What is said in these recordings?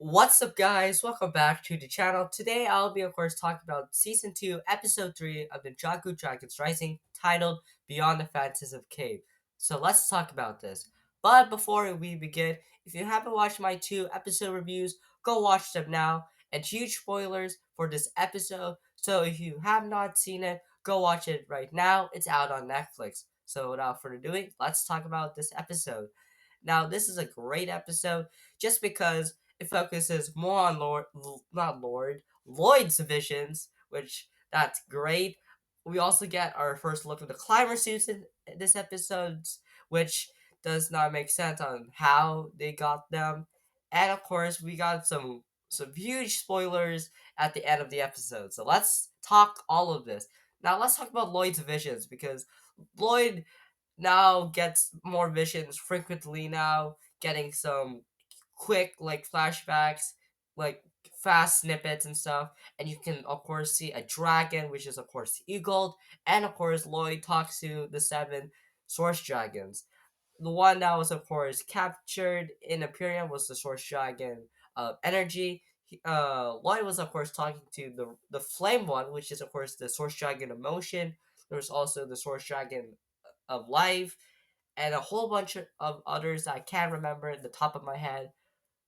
What's up, guys? Welcome back to the channel. Today, I'll be, of course, talking about Season 2, Episode 3 of the Ninjago Dragons Rising, titled Beyond the Phantasm Cave. So, let's talk about this. But before we begin, if you haven't watched my two episode reviews, go watch them now. And huge spoilers for this episode. So, if you have not seen it, go watch it right now. It's out on Netflix. So, without further ado, let's talk about this episode. Now, this is a great episode just because it focuses more on Lloyd's visions, which that's great. We also get our first look at the climber suits in this episode, which does not make sense on how they got them. And of course, we got some huge spoilers at the end of the episode. So let's talk all of this. Now let's talk about Lloyd's visions because Lloyd now gets more visions frequently now, getting some quick like flashbacks, like fast snippets and stuff. And you can of course see a dragon, which is of course the eagle, and of course Lloyd talks to the seven source dragons. The one that was of course captured in Imperium was the source dragon energy. Lloyd was of course talking to the flame one, which is of course the source dragon emotion. There was also the source dragon of life, and a whole bunch of others that I can't remember at the top of my head.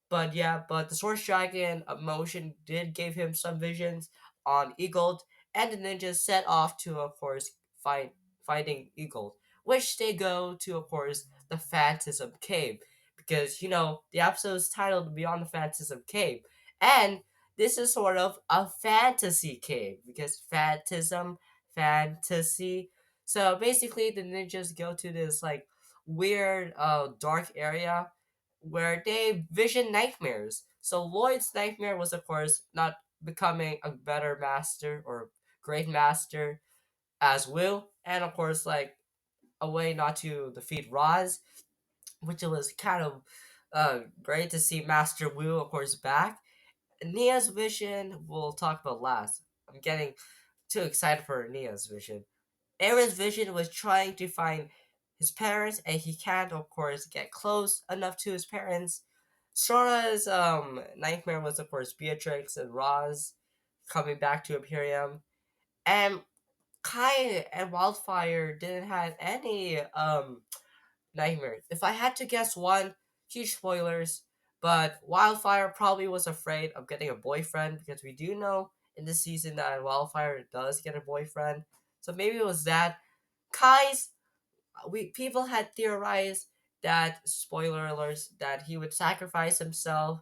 But yeah, but the Source Dragon emotion did give him some visions on Eagle, and the ninjas set off to, of course, fighting Eagle, which they go to, of course, the Phantasm Cave, because the episode is titled Beyond the Phantasm Cave, and this is sort of a fantasy cave because phantasm, fantasy. So basically, the ninjas go to this like weird, dark area where they vision nightmares. So Lloyd's nightmare was, of course, not becoming a better master or great master as Will, and of course, like a way not to defeat Roz, which was kind of great to see Master Wu, of course, back. Nia's vision we'll talk about last. I'm getting too excited for Nia's vision. Aaron's vision was trying to find his parents, and he can't, of course, get close enough to his parents. Sora's nightmare was, of course, Beatrix and Roz coming back to Imperium, and Kai and Wildfire didn't have any nightmares. If I had to guess one, huge spoilers, but Wildfire probably was afraid of getting a boyfriend because we do know in this season that Wildfire does get a boyfriend. So maybe it was that. Kai's we people had theorized that, spoiler alerts, that he would sacrifice himself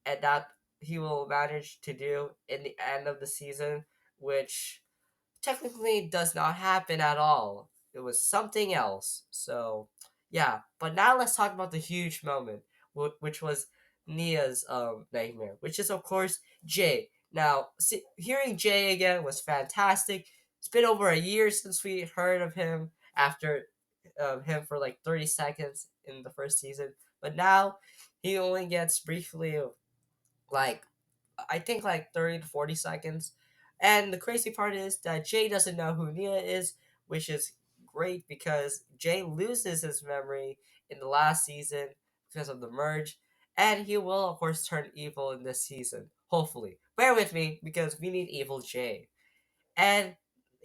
and that he will manage to do in the end of the season, which technically does not happen at all. It was something else. So, yeah. But now let's talk about the huge moment, which was Nia's nightmare, which is, of course, Jay. Now, hearing Jay again was fantastic. It's been over a year since we heard of him after him for like 30 seconds in the first season. But now he only gets briefly, like, I think like 30 to 40 seconds. And the crazy part is that Jay doesn't know who Nia is, which is great because Jay loses his memory in the last season because of the merge. And he will, of course, turn evil in this season. Hopefully. Bear with me because we need evil Jay. And,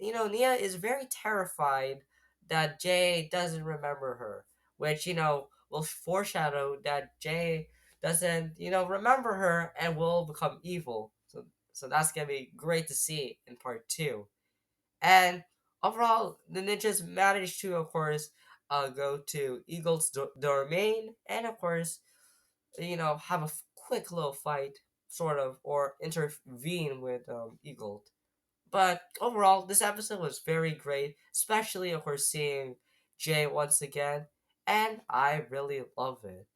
Nia is very terrified that Jay doesn't remember her, which, will foreshadow that Jay doesn't, remember her and will become evil. So that's gonna be great to see in part two. And overall, the ninjas managed to, of course, go to Eagle's domain and, of course, have a quick little fight, sort of, or intervene with Eagle. But overall, this episode was very great, especially, of course, seeing Jay once again, and I really love it.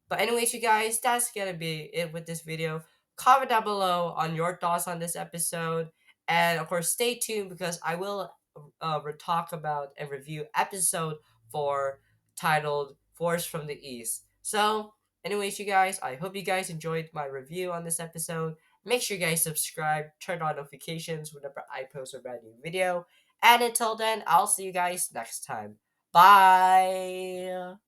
But anyways, you guys, that's gonna be it with this video. Comment down below on your thoughts on this episode, and of course, stay tuned because I will talk about and review episode 4 titled "Force from the East." So, anyways, you guys, I hope you guys enjoyed my review on this episode. Make sure you guys subscribe, turn on notifications whenever I post a brand new video. And until then, I'll see you guys next time. Bye!